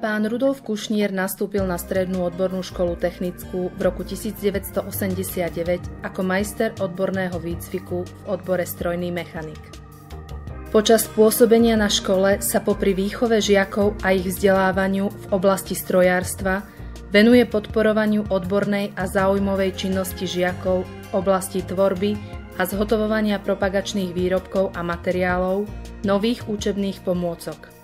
Pán Rudolf Kušnír nastúpil na Strednú odbornú školu technickú v roku 1989 ako majster odborného výcviku v odbore strojný mechanik. Počas pôsobenia na škole sa popri výchove žiakov a ich vzdelávaniu v oblasti strojárstva venuje podporovaniu odbornej a záujmovej činnosti žiakov v oblasti tvorby a zhotovovania propagačných výrobkov a materiálov, nových učebných pomôcok.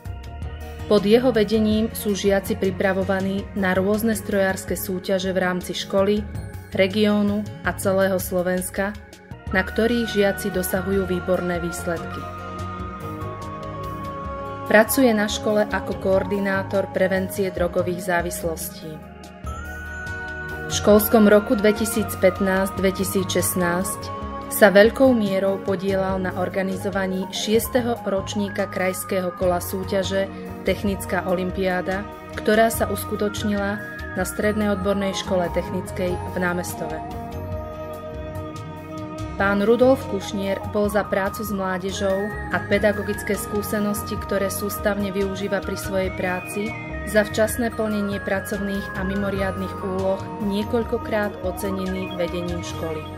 Pod jeho vedením sú žiaci pripravovaní na rôzne strojárske súťaže v rámci školy, regiónu a celého Slovenska, na ktorých žiaci dosahujú výborné výsledky. Pracuje na škole ako koordinátor prevencie drogových závislostí. V školskom roku 2015-2016 sa veľkou mierou podieľal na organizovaní 6. ročníka krajského kola súťaže Technická olympiáda, ktorá sa uskutočnila na Strednej odbornej škole technickej v Námestove. Pán Rudolf Kušnír bol za prácu s mládežou a pedagogické skúsenosti, ktoré sústavne využíva pri svojej práci, za včasné plnenie pracovných a mimoriadnych úloh niekoľkokrát ocenený vedením školy.